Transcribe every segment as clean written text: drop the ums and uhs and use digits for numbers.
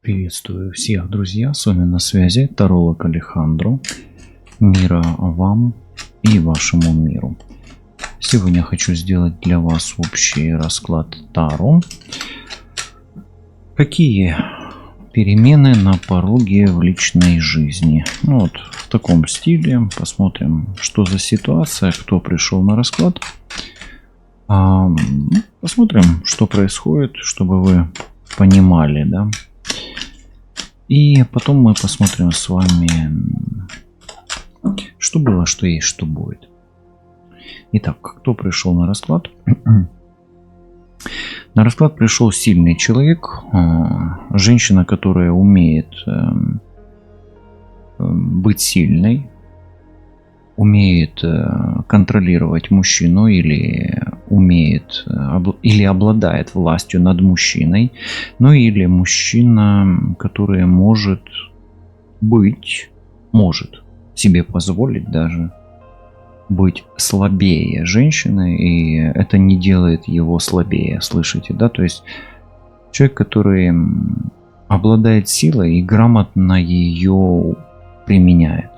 Приветствую всех, друзья! С вами на связи таролог Алехандро. Мира вам и вашему миру. Сегодня хочу сделать для вас общий расклад Таро. Какие перемены на пороге в личной жизни? Вот в таком стиле. Посмотрим, что за ситуация, кто пришел на расклад. Посмотрим, что происходит, чтобы вы понимали, да. И потом мы посмотрим с вами, что было, что есть, что будет. Итак, кто пришел на расклад? На расклад пришел сильный человек, женщина, которая умеет быть сильной, умеет контролировать мужчину или умеет или обладает властью над мужчиной, ну или мужчина, который может себе позволить даже быть слабее женщины, и это не делает его слабее, слышите, да? То есть человек, который обладает силой и грамотно ее применяет.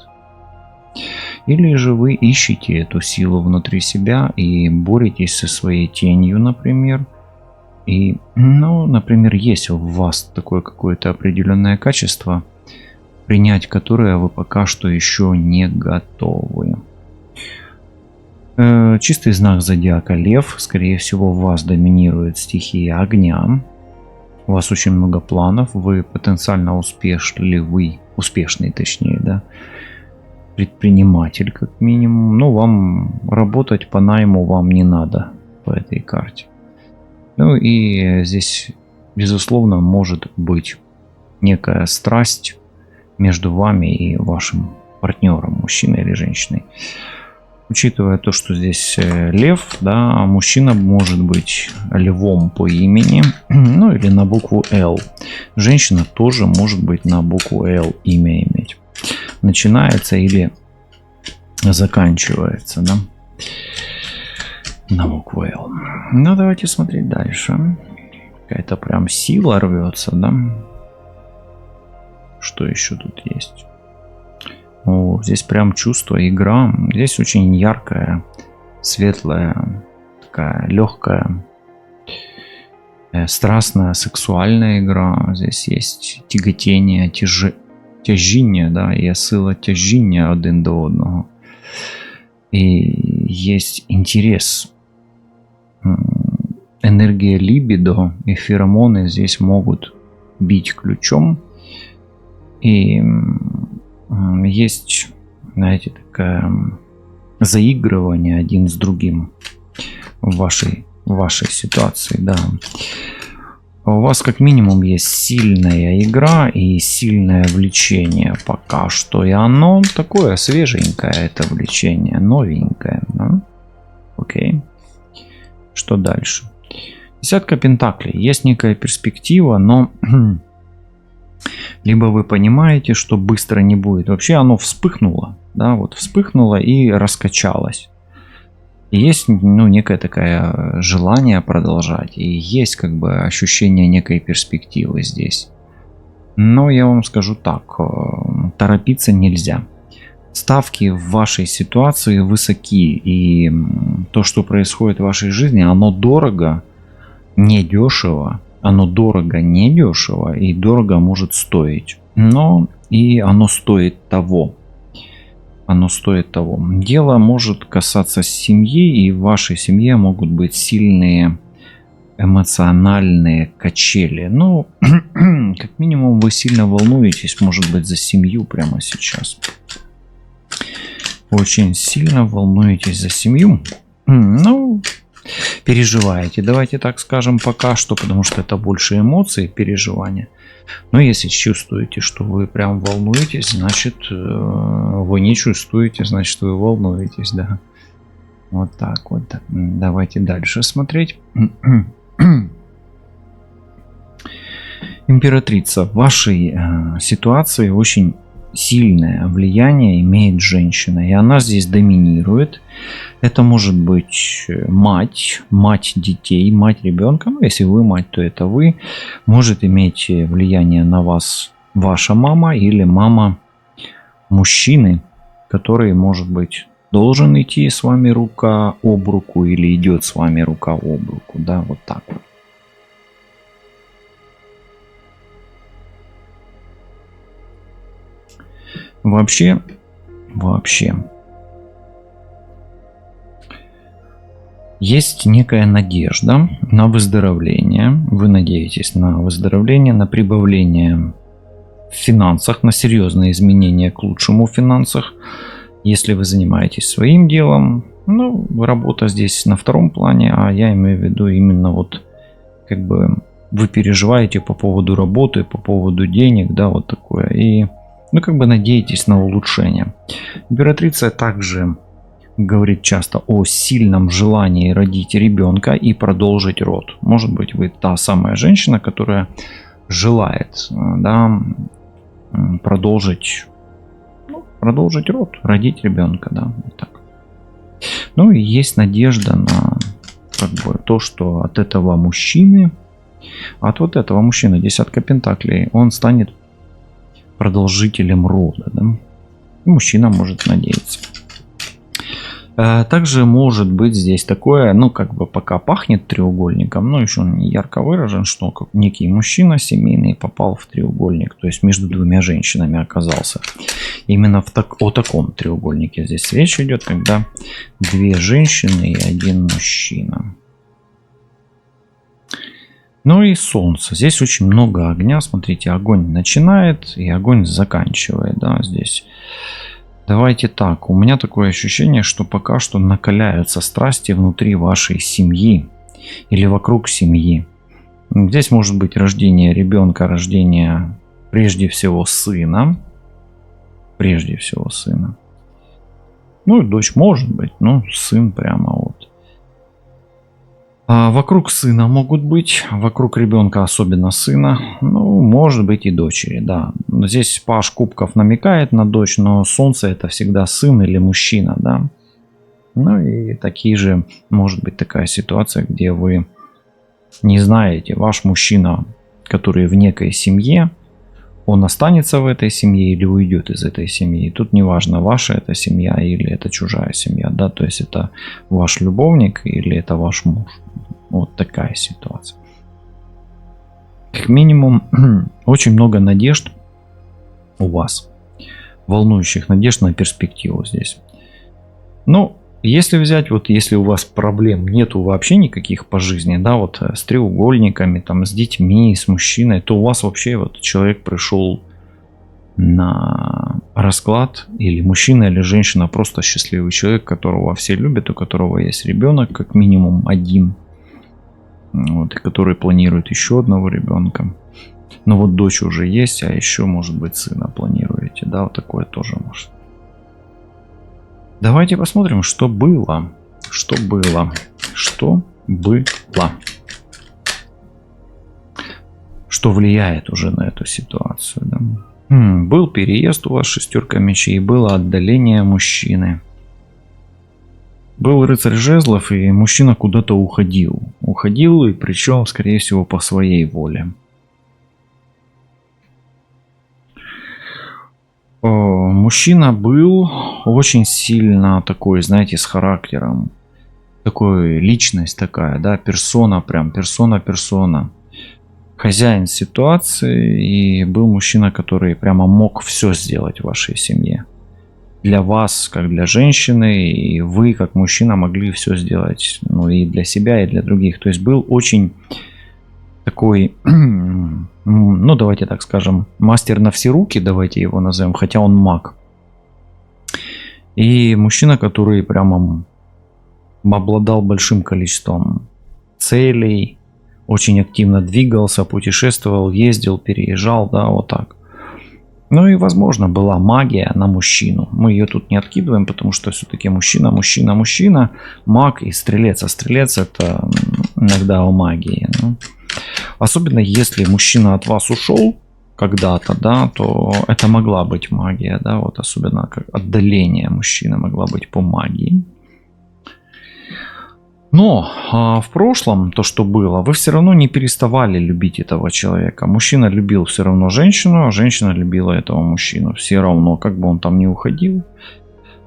Или же вы ищете эту силу внутри себя и боретесь со своей тенью, например. И, например, есть у вас такое какое-то определенное качество, принять которое вы пока что еще не готовы. Чистый знак зодиака Лев. Скорее всего, в вас доминирует стихия огня. У вас очень много планов. Вы потенциально успешный, точнее, да. Предприниматель, как минимум. Но вам работать по найму вам не надо по этой карте. Ну и здесь, безусловно, может быть некая страсть между вами и вашим партнером, мужчиной или женщиной. Учитывая то, что здесь лев, да, мужчина может быть львом по имени, ну или на букву Л. Женщина тоже может быть на букву Л имя иметь. Начинается или заканчивается, да, на букву Л. Ну, давайте смотреть дальше. Какая-то прям сила рвется, да. Что еще тут есть? О, здесь прям чувство, игра. Здесь очень яркая, светлая, такая легкая, страстная, сексуальная игра. Здесь есть тяготение, тяжіння, да, є сила тяжіння один до одного. И есть интерес. Энергия либидо и феромоны здесь могут бить ключом. И есть, знаете, такое заигрывание один с другим в вашей ситуации, да. У вас как минимум есть сильная игра и сильное влечение пока что. И оно такое свеженькое, это влечение, новенькое. Да? Окей. Что дальше? Десятка пентаклей. Есть некая перспектива, но либо вы понимаете, что быстро не будет. Вообще оно вспыхнуло. Да, вот вспыхнуло и раскачалось. И есть некое такое желание продолжать. И есть как бы ощущение некой перспективы здесь. Но я вам скажу так. Торопиться нельзя. Ставки в вашей ситуации высоки. И то, что происходит в вашей жизни, оно дорого, не дешево. Оно дорого, не дешево. И дорого может стоить. Но и оно стоит того. Оно стоит того. Дело может касаться семьи, и в вашей семье могут быть сильные эмоциональные качели. Ну, как минимум, вы сильно волнуетесь, может быть, за семью прямо сейчас. Очень сильно волнуетесь за семью. Ну, переживаете. Давайте так скажем пока что, потому что это больше эмоций, переживания. Но если чувствуете, что вы прям волнуетесь, значит вы не чувствуете, значит вы волнуетесь, да. Вот так вот. Давайте дальше смотреть. Императрица. В вашей ситуации очень сильное влияние имеет женщина, и она здесь доминирует. Это может быть мать детей, мать ребенка. Ну, если вы мать, то это вы. Может иметь влияние на вас ваша мама или мама мужчины, который, может быть, должен идти с вами рука об руку или идет с вами рука об руку. Да, вот так вот. Вообще, есть некая надежда на выздоровление. Вы надеетесь на выздоровление, на прибавление в финансах, на серьезные изменения к лучшему в финансах. Если вы занимаетесь своим делом, ну, работа здесь на втором плане, а я имею в виду именно вот как бы вы переживаете по поводу работы, по поводу денег, да, вот такое. И ну, как бы надеетесь на улучшение. Императрица также говорит часто о сильном желании родить ребенка и продолжить род. Может быть, вы та самая женщина, которая желает, да, продолжить род, родить ребенка, да, вот так. Ну и есть надежда на как бы то, что от этого мужчины, десятка пентаклей, он станет продолжителем рода, да? Мужчина может надеяться. Также может быть здесь такое, ну как бы пока пахнет треугольником, но еще он не ярко выражен, что как некий мужчина семейный попал в треугольник, то есть между двумя женщинами оказался. Именно о таком треугольнике здесь речь идет, когда две женщины и один мужчина. Ну и солнце. Здесь очень много огня. Смотрите, огонь начинает и огонь заканчивает. Да, здесь. Давайте так. У меня такое ощущение, что пока что накаляются страсти внутри вашей семьи или вокруг семьи. Здесь может быть рождение ребенка, рождение прежде всего сына. Ну и дочь может быть, но сын прямо вот. А вокруг сына могут быть, вокруг ребенка, особенно сына, ну, может быть и дочери, да. Здесь паж кубков намекает на дочь, но солнце это всегда сын или мужчина, да. Ну и такие же, может быть такая ситуация, где вы не знаете, ваш мужчина, который в некой семье, он останется в этой семье или уйдет из этой семьи. Тут не важно, ваша это семья или это чужая семья, да, то есть это ваш любовник или это ваш муж. Вот такая ситуация. Как минимум, очень много надежд у вас, волнующих надежд на перспективу здесь. Ну, если взять, вот если у вас проблем нету вообще никаких по жизни, да, вот с треугольниками, там, с детьми, с мужчиной, то у вас вообще вот человек пришел на расклад, или мужчина, или женщина, просто счастливый человек, которого все любят, у которого есть ребенок, как минимум один, вот, и который планирует еще одного ребенка. Но вот дочь уже есть, а еще, может быть, сына планируете, да, вот такое тоже может. Давайте посмотрим, что было. Что было. Что влияет уже на эту ситуацию. Да? Был переезд у вас, шестерка мечей, было отдаление мужчины. Был рыцарь жезлов, и мужчина куда-то уходил. Уходил, и причем, скорее всего, по своей воле. Мужчина был очень сильно такой, знаете, с характером. Такой личность такая, да, персона, прям персона. Хозяин ситуации, и был мужчина, который прямо мог все сделать в вашей семье. Для вас, как для женщины, и вы, как мужчина, могли все сделать, ну, и для себя, и для других. То есть был очень такой, ну, давайте так скажем, мастер на все руки, давайте его назовем, хотя он маг. И мужчина, который прямо обладал большим количеством целей, очень активно двигался, путешествовал, ездил, переезжал, да, вот так. Ну и, возможно, была магия на мужчину. Мы ее тут не откидываем, потому что все-таки мужчина, маг и стрелец. А стрелец это иногда о магии. Ну. Особенно если мужчина от вас ушел, когда-то, да, то это могла быть магия, да, вот особенно как отдаление мужчины могла быть по магии. Но в прошлом, то, что было, вы все равно не переставали любить этого человека. Мужчина любил все равно женщину, а женщина любила этого мужчину. Все равно, как бы он там ни уходил.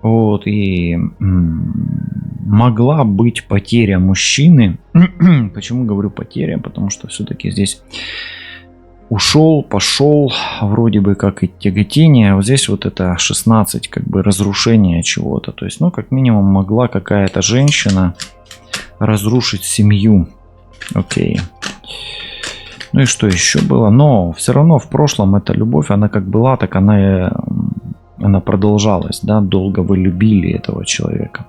Вот, и могла быть потеря мужчины. Почему говорю потеря? Потому что все-таки здесь ушел, пошел, вроде бы как и тяготение. Вот здесь вот это 16, как бы разрушение чего-то. То есть, ну, как минимум могла какая-то женщина разрушить семью. Окей. Ну и что еще было? Но все равно в прошлом эта любовь, она как была, так она продолжалась. Да? Долго вы любили этого человека.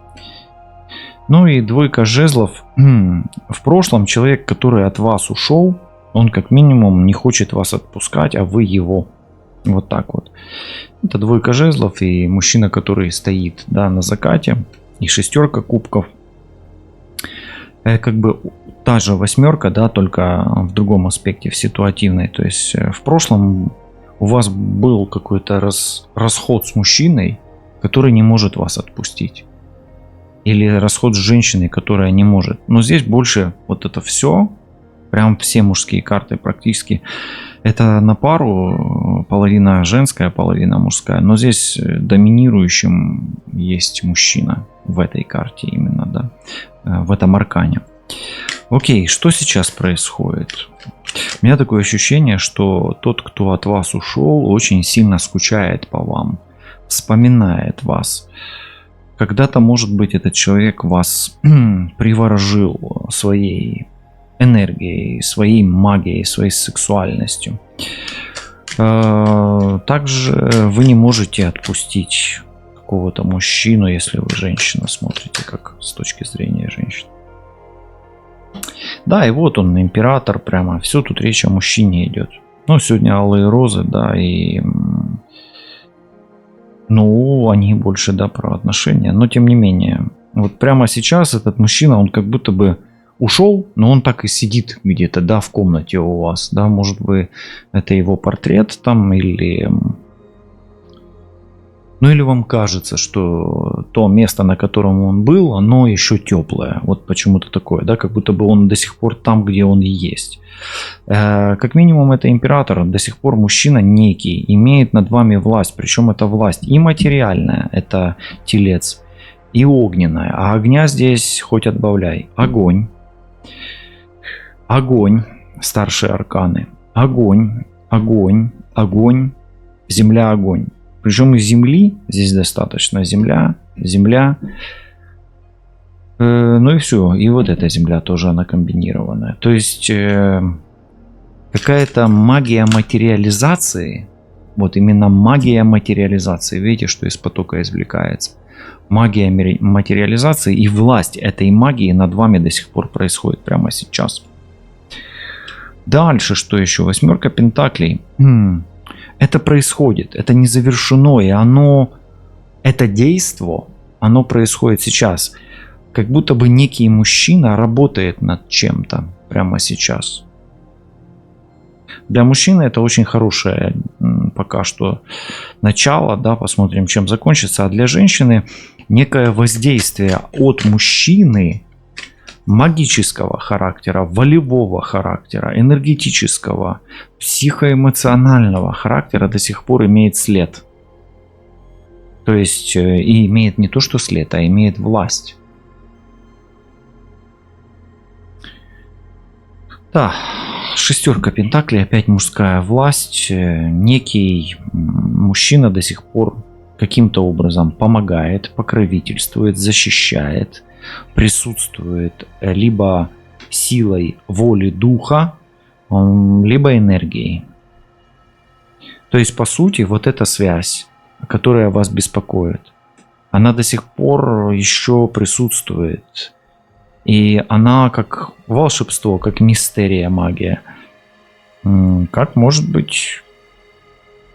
Ну и двойка жезлов. В прошлом человек, который от вас ушел, он как минимум не хочет вас отпускать, а вы его. Вот так вот. Это двойка жезлов и мужчина, который стоит, да, на закате. И шестерка кубков. Как бы та же восьмерка, да, только в другом аспекте, в ситуативной. То есть в прошлом у вас был какой-то расход с мужчиной, который не может вас отпустить. Или расход с женщиной, которая не может. Но здесь больше вот это все, прям все мужские карты практически, это на пару, половина женская, половина мужская. Но здесь доминирующим есть мужчина в этой карте именно, да, в этом аркане. Окей, что сейчас происходит? У меня такое ощущение, что тот, кто от вас ушел, очень сильно скучает по вам, вспоминает вас. Когда-то, может быть, этот человек вас приворожил своей энергией, своей магией, своей сексуальностью. Также вы не можете отпустить какого-то мужчину, если вы женщина, смотрите как с точки зрения женщины. Да, и вот он, император, прямо. Все тут речь о мужчине идет. Ну, сегодня алые розы, да, и... Ну, они больше, да, про отношения. Но, тем не менее, вот прямо сейчас этот мужчина, он как будто бы ушел, но он так и сидит где-то, да, в комнате у вас, да. Может быть, это его портрет там, или... Ну или вам кажется, что то место, на котором он был, оно еще теплое. Вот почему-то такое, да, как будто бы он до сих пор там, где он и есть. Как минимум это император, до сих пор мужчина некий, имеет над вами власть. Причем это власть и материальная, это телец, и огненная. А огня здесь хоть отбавляй. Огонь. Огонь. Старшие арканы. Огонь. Огонь. Огонь. Земля, огонь. Причем из земли, здесь достаточно земля, земля, ну и все. И вот эта земля тоже, она комбинированная. То есть какая-то магия материализации, вот именно магия материализации, видите, что из потока извлекается. Магия материализации и власть этой магии над вами до сих пор происходит прямо сейчас. Дальше, что еще? Восьмерка пентаклей. Это происходит, это не завершено, и это действо, оно происходит сейчас. Как будто бы некий мужчина работает над чем-то прямо сейчас. Для мужчины это очень хорошее пока что начало, да, посмотрим, чем закончится. А для женщины некое воздействие от мужчины магического характера, волевого характера, энергетического, психоэмоционального характера до сих пор имеет след. То есть и имеет не то что след, а имеет власть. Да, шестерка пентаклей, опять мужская власть. Некий мужчина до сих пор каким-то образом помогает, покровительствует, защищает, присутствует либо силой воли духа, либо энергией. То есть, по сути, вот эта связь, которая вас беспокоит, она до сих пор еще присутствует. И она как волшебство, как мистерия, магия. Как, может быть,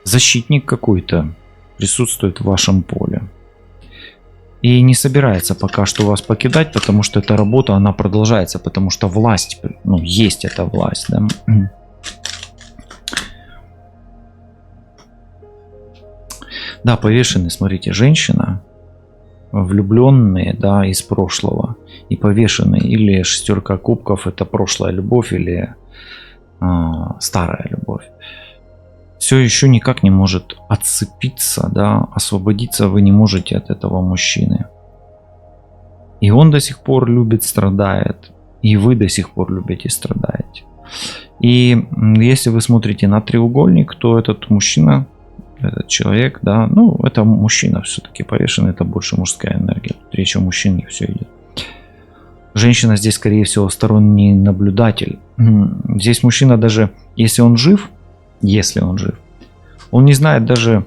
защитник какой-то присутствует в вашем поле. И не собирается пока что вас покидать, потому что эта работа, она продолжается, потому что власть, есть эта власть, да. Да, повешенный, смотрите, женщина, влюбленные, да, из прошлого, и повешенный, или шестерка кубков, это прошлая любовь, или старая любовь. Все еще никак не может отцепиться, да, освободиться вы не можете от этого мужчины. И он до сих пор любит, страдает, и вы до сих пор любите, страдаете. И если вы смотрите на треугольник, то этот мужчина, этот человек, да, ну, это мужчина все-таки, повешенный, это больше мужская энергия. Тут речь о мужчине все идет. Женщина здесь, скорее всего, сторонний наблюдатель. Здесь мужчина даже, если он жив, он не знает даже,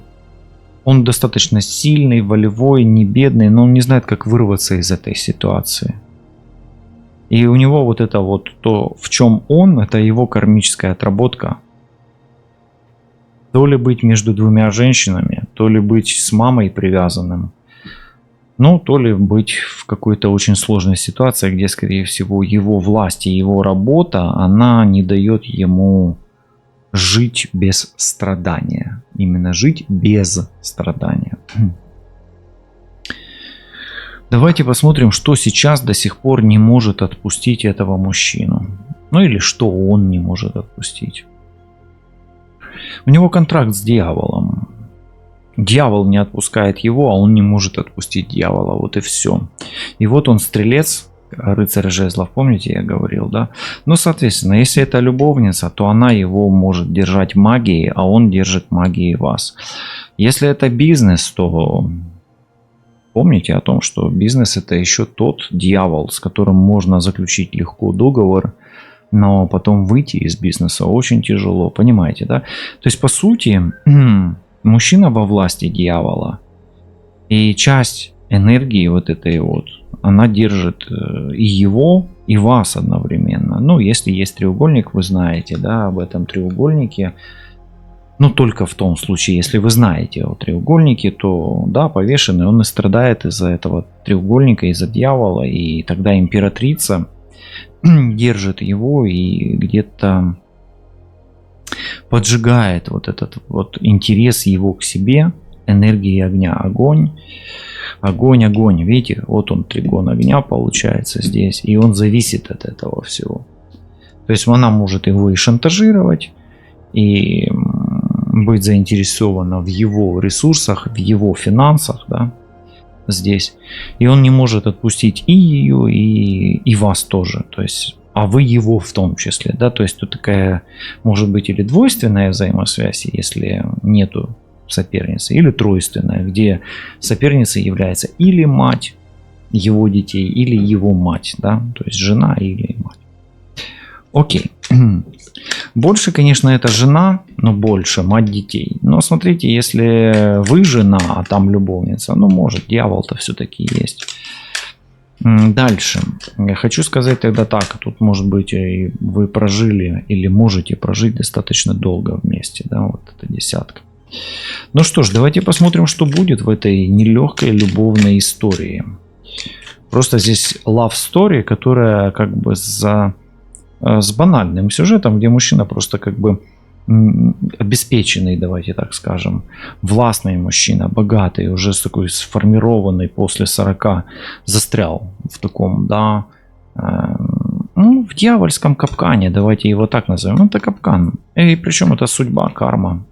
он достаточно сильный, волевой, не бедный, но он не знает, как вырваться из этой ситуации. И у него вот это вот то, в чем он, это его кармическая отработка. То ли быть между двумя женщинами, то ли быть с мамой привязанным, ну, то ли быть в какой-то очень сложной ситуации, где, скорее всего, его власть и его работа, она не дает ему жить без страдания. Именно жить без страдания. Давайте посмотрим, что сейчас до сих пор не может отпустить этого мужчину. Ну или что он не может отпустить. У него контракт с дьяволом. Дьявол не отпускает его, а он не может отпустить дьявола. Вот и все. И вот он стрелец, рыцарь жезлов, помните, я говорил, да? Ну, соответственно, если это любовница, то она его может держать магией, а он держит магией вас. Если это бизнес, то помните о том, что бизнес это еще тот дьявол, с которым можно заключить легко договор, но потом выйти из бизнеса очень тяжело, понимаете, да? То есть, по сути, мужчина во власти дьявола, и часть энергии вот этой вот, она держит и его, и вас одновременно. Ну, если есть треугольник, вы знаете, да, об этом треугольнике. Но только в том случае, если вы знаете о треугольнике, то, да, повешенный, он и страдает из-за этого треугольника, из-за дьявола, и тогда императрица держит его и где-то поджигает вот этот вот интерес его к себе, энергии огня. Огонь, огонь, огонь. Видите, вот он, тригон огня получается здесь, и он зависит от этого всего. То есть она может его и шантажировать, и быть заинтересована в его ресурсах, в его финансах, да, здесь. И он не может отпустить и ее, и вас тоже. То есть, а вы его в том числе, да. То есть тут такая может быть или двойственная взаимосвязь, если нету соперницы, или тройственная, где соперницей является или мать его детей, или его мать, да. То есть жена или мать. Окей. Больше, конечно, это жена, но больше мать детей. Но смотрите, если вы жена, а там любовница, ну, может, дьявол-то все-таки есть. Дальше. Я хочу сказать тогда так. Тут, может быть, вы прожили или можете прожить достаточно долго вместе. Да, вот это десятка. Ну что ж, давайте посмотрим, что будет в этой нелегкой любовной истории. Просто здесь love story, которая как бы с банальным сюжетом, где мужчина просто как бы обеспеченный, давайте так скажем, властный мужчина, богатый, уже такой сформированный после 40, застрял в таком, да, ну, в дьявольском капкане, давайте его так назовем. Это капкан. И причем это судьба, карма.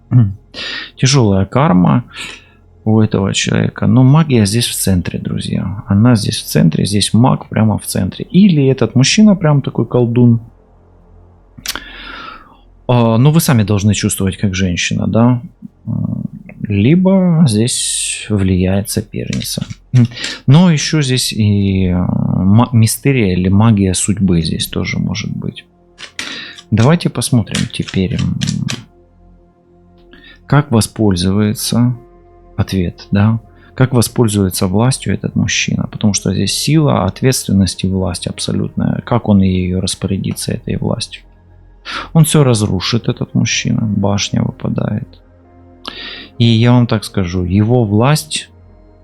Тяжелая карма у этого человека. Но магия здесь в центре, друзья. Она здесь в центре, здесь маг прямо в центре. Или этот мужчина прям такой колдун. Но вы сами должны чувствовать как женщина, да. Либо здесь влияет соперница. Но еще здесь и мистерия или магия судьбы здесь тоже может быть. Давайте посмотрим теперь, как воспользуется ответ, да. Как воспользуется властью этот мужчина. Потому что здесь сила, ответственность и власть абсолютная. Как он ее распорядится, этой властью. Он все разрушит, этот мужчина. Башня выпадает. И я вам так скажу, его власть,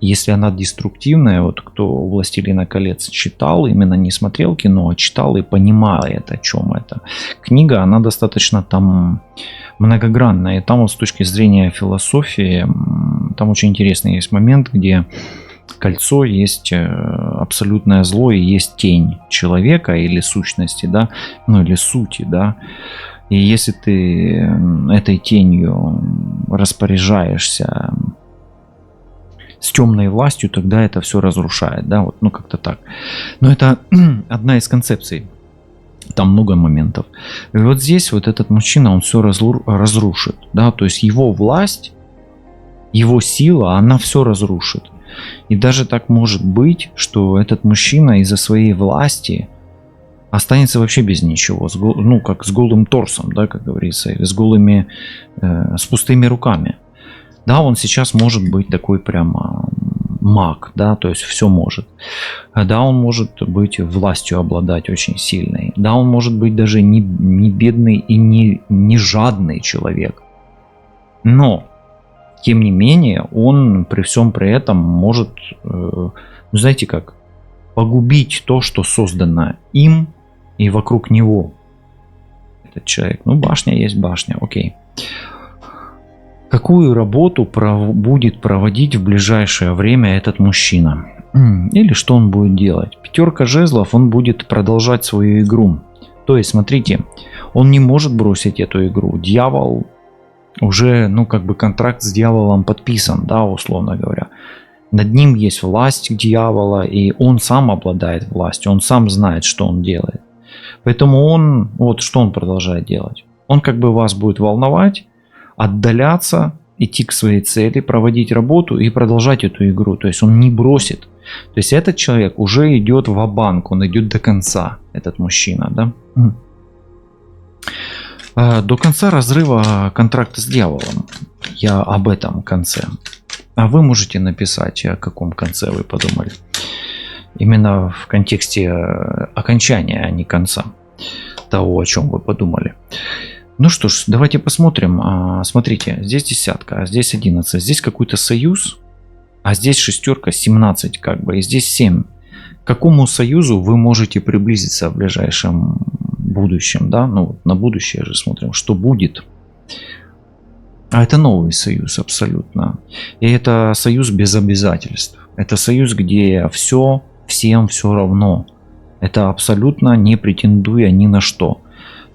если она деструктивная, вот кто «Властелина колец» читал, именно не смотрел кино, а читал и понимает, о чем это. Книга, она достаточно там многогранная. И там вот с точки зрения философии Там очень интересный есть момент, где кольцо есть абсолютное зло и есть тень человека или сущности, да, ну или сути, да. И если ты этой тенью распоряжаешься с темной властью, тогда это все разрушает, да, вот, ну как-то так. Но это одна из концепций. Там много моментов. И вот здесь вот этот мужчина, он все разрушит, да, то есть его власть, его сила, она все разрушит. И даже так может быть, что этот мужчина из-за своей власти останется вообще без ничего, ну как с голым торсом, да, как говорится, или с голыми, с пустыми руками. Да, он сейчас может быть такой прямо маг, да, то есть все может. Да, он может быть властью обладать очень сильной. Да, он может быть даже не бедный и не жадный человек. Но, тем не менее, он при всем при этом может, знаете как, погубить то, что создано им и вокруг него. Этот человек. Ну, башня есть башня, окей. Какую работу будет проводить в ближайшее время этот мужчина? Или что он будет делать? Пятерка жезлов, он будет продолжать свою игру. То есть, смотрите, он не может бросить эту игру. Дьявол уже, ну, как бы контракт с дьяволом подписан, да, условно говоря. Над ним есть власть дьявола, и он сам обладает властью, он сам знает, что он делает. Поэтому он, вот что он продолжает делать. Он как бы вас будет волновать, отдаляться, идти к своей цели, проводить работу и продолжать эту игру. То есть он не бросит. То есть этот человек уже идет ва-банк, он идет до конца, этот мужчина, да? До конца разрыва контракта с дьяволом. Я об этом конце. А вы можете написать, о каком конце вы подумали. Именно в контексте окончания, а не конца того, о чем вы подумали. Ну что ж, давайте посмотрим. Смотрите, здесь десятка, а здесь 11. Здесь какой-то союз, а здесь шестерка, 17 как бы, и здесь 7. К какому союзу вы можете приблизиться в ближайшем будущем, да? Ну, на будущее же смотрим, что будет. А это новый союз абсолютно. И это союз без обязательств. Это союз, где все, всем все равно. Это абсолютно не претендуя ни на что.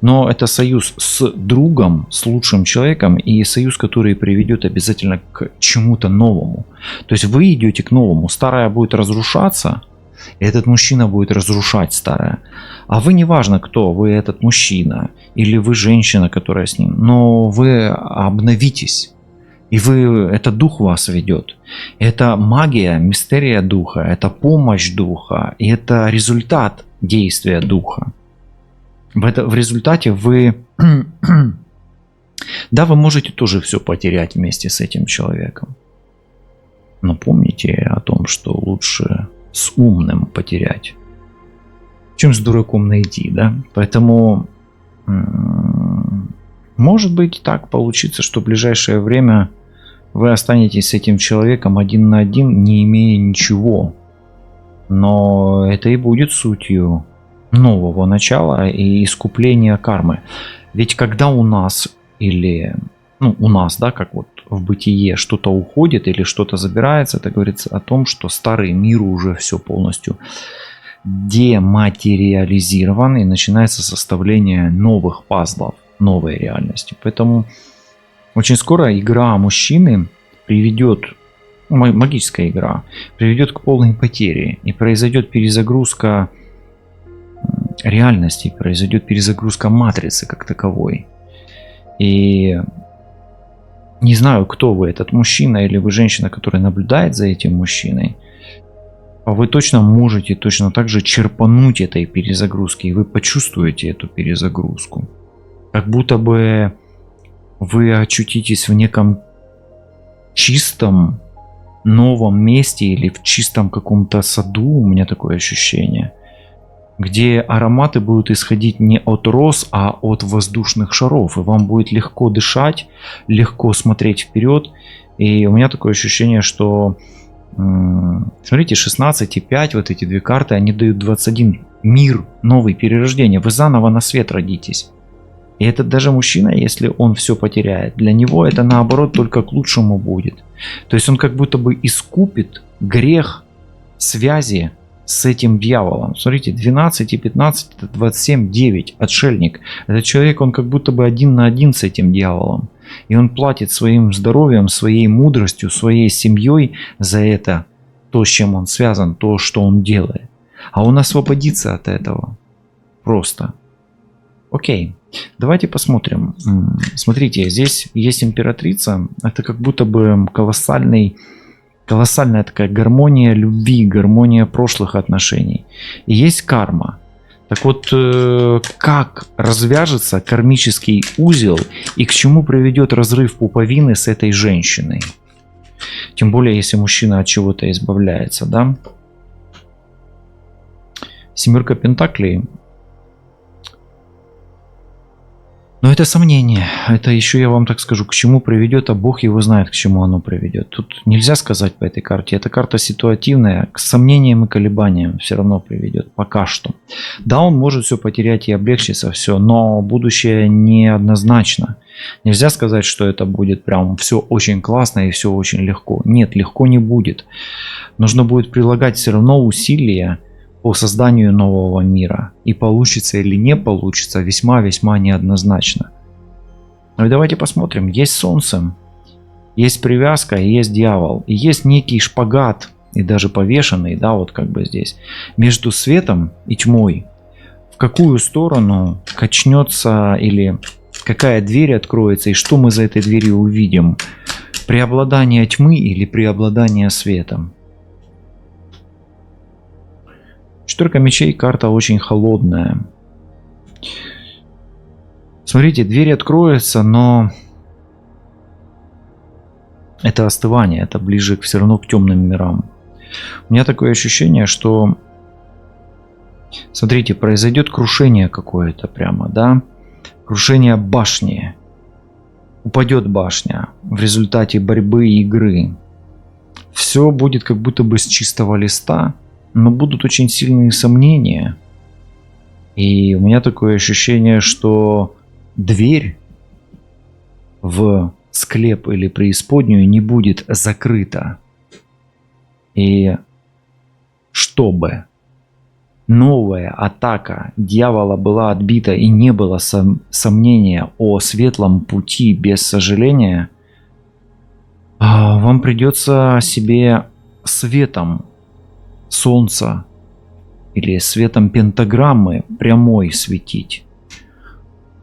Но это союз с другом, с лучшим человеком, и союз, который приведет обязательно к чему-то новому. То есть вы идете к новому. Старое будет разрушаться, и этот мужчина будет разрушать старое. А вы, неважно кто, вы этот мужчина или вы женщина, которая с ним, но вы обновитесь. И это дух вас ведет. Это магия, мистерия духа, это помощь духа, и это результат действия духа. В результате вы, да, вы можете тоже все потерять вместе с этим человеком. Но помните о том, что лучше с умным потерять, чем с дураком найти, да? Поэтому может быть так получится, что в ближайшее время вы останетесь с этим человеком один на один, не имея ничего. Но это и будет сутью нового начала и искупления кармы. Ведь когда у нас или, ну, у нас, да, как вот в бытие что-то уходит или что-то забирается, это говорится о том, что старый мир уже все полностью дематериализирован и начинается составление новых пазлов, новой реальности. Поэтому очень скоро игра мужчины приведет, магическая игра, приведет к полной потере и произойдет перезагрузка реальности, произойдет перезагрузка матрицы как таковой. И не знаю, кто вы, этот мужчина или вы женщина, которая наблюдает за этим мужчиной, вы точно можете точно так же черпануть этой перезагрузки, и вы почувствуете эту перезагрузку. Как будто бы вы очутитесь в неком чистом новом месте или в чистом каком-то саду, у меня такое ощущение, где ароматы будут исходить не от роз, а от воздушных шаров. И вам будет легко дышать, легко смотреть вперед. И у меня такое ощущение, что, смотрите, 16 и 5, вот эти две карты, они дают 21. Мир, новый, перерождение. Вы заново на свет родитесь. И это даже мужчина, если он все потеряет, для него это наоборот только к лучшему будет. То есть он как будто бы искупит грех связи с этим дьяволом. Смотрите, 12 и 15 это 27, 9, отшельник. Этот человек, он как будто бы один на один с этим дьяволом. И он платит своим здоровьем, своей мудростью, своей семьей за это, то, с чем он связан, то, что он делает. А он освободится от этого. Просто. Окей, давайте посмотрим. Смотрите, здесь есть императрица. Это как будто бы колоссальная такая гармония любви, гармония прошлых отношений. И есть карма. Так вот, как развяжется кармический узел и к чему приведет разрыв пуповины с этой женщиной? Тем более, если мужчина от чего-то избавляется, да? Семерка пентаклей. Но это сомнение. Это еще, я вам так скажу, к чему приведет, а Бог его знает, к чему оно приведет. Тут нельзя сказать по этой карте. Эта карта ситуативная, к сомнениям и колебаниям все равно приведет. Пока что. Да, он может все потерять и облегчиться, все, но будущее неоднозначно. Нельзя сказать, что это будет прям все очень классно и все очень легко. Нет, легко не будет. Нужно будет прилагать все равно усилия по созданию нового мира. И получится или не получится, весьма-весьма неоднозначно. Ну и давайте посмотрим. Есть солнце, есть привязка, и есть дьявол. И есть некий шпагат, и даже повешенный, да, вот как бы здесь, между светом и тьмой. В какую сторону качнется или какая дверь откроется, и что мы за этой дверью увидим? Преобладание тьмы или преобладание света? Четверка мечей, карта очень холодная. Смотрите, дверь откроется, но это остывание, это ближе все равно к темным мирам. У меня такое ощущение, что, смотрите, произойдет крушение какое-то прямо, да? Крушение башни. Упадет башня в результате борьбы и игры. Все будет как будто бы с чистого листа. Но будут очень сильные сомнения. И у меня такое ощущение, что дверь в склеп или преисподнюю не будет закрыта. И чтобы новая атака дьявола была отбита и не было сомнения о светлом пути без сожаления, вам придется себе светом солнца или светом пентаграммы прямой светить,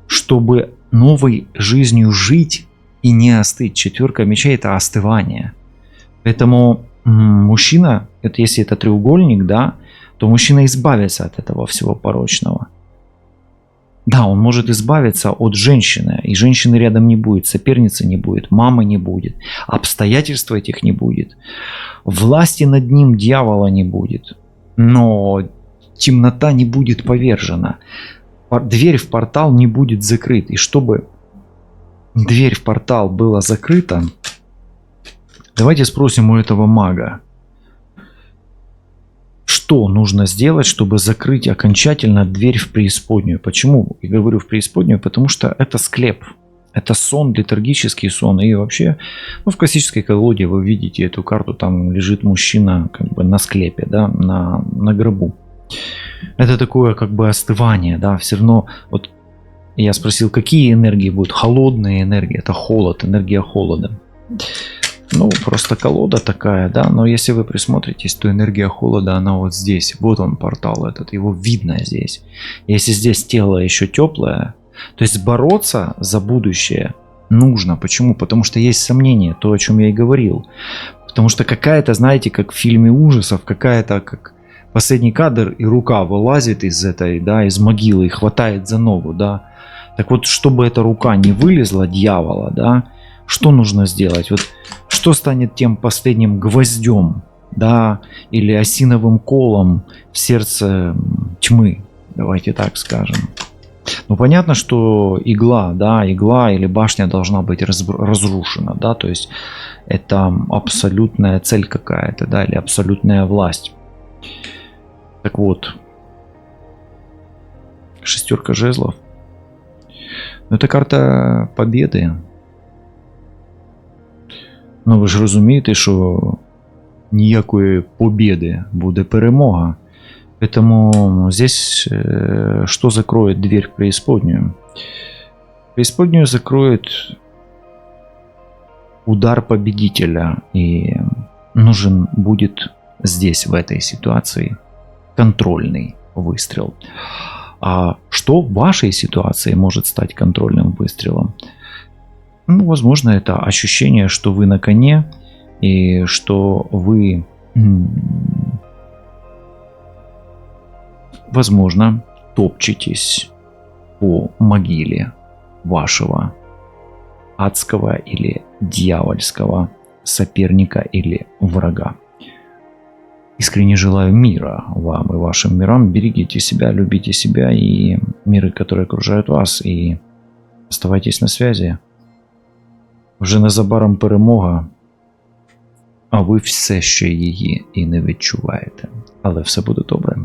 чтобы новой жизнью жить и не остыть. Четверка мечей — это остывание. Поэтому мужчина, это если это треугольник, да, то мужчина избавится от этого всего порочного. Да, он может избавиться от женщины, и женщины рядом не будет, соперницы не будет, мамы не будет, обстоятельств этих не будет, власти над ним дьявола не будет, но темнота не будет повержена, дверь в портал не будет закрыта. И чтобы дверь в портал была закрыта, давайте спросим у этого мага, что нужно сделать, чтобы закрыть окончательно дверь в преисподнюю. Почему я говорю в преисподнюю? Потому что это склеп. Это сон, летаргический сон. И вообще, в классической колоде вы видите эту карту, там лежит мужчина как бы на склепе, да, на гробу. Это такое как бы остывание, да, все равно. Вот я спросил, какие энергии будут? Холодные энергии, это холод, энергия холода. Ну, просто колода такая, да, но если вы присмотритесь, то энергия холода, она вот здесь. Вот он, портал этот, его видно здесь. Если здесь тело еще теплое, то есть бороться за будущее нужно. Почему? Потому что есть сомнения, то, о чем я и говорил. Потому что какая-то, знаете, как в фильме ужасов, какая-то, как последний кадр, и рука вылазит из этой, да, из могилы и хватает за ногу, да. Так вот, чтобы эта рука не вылезла, дьявола, да, что нужно сделать? Вот что станет тем последним гвоздем, да, или осиновым колом в сердце тьмы, давайте так скажем. Ну, понятно, что игла, да, игла или башня должна быть разрушена, да, то есть это абсолютная цель какая-то, да, или абсолютная власть. Так вот, шестерка жезлов. Это карта победи. Ну ви ж розумієте, що ніякої победы, буде перемога. Поэтому здесь что закроет дверь в преисподнюю? Преисподнюю закроет удар победителя. И нужен будет здесь, в этой ситуации, контрольный выстрел. А что в вашей ситуации может стать контрольным выстрелом? Ну, возможно, это ощущение, что вы на коне, и что вы, возможно, топчетесь по могиле вашего адского или дьявольского соперника или врага. Искренне желаю мира вам и вашим мирам. Берегите себя, любите себя и миры, которые окружают вас. И оставайтесь на связи. Вже незабаром перемога, а ви все ще її і не відчуваєте. Але все буде добре.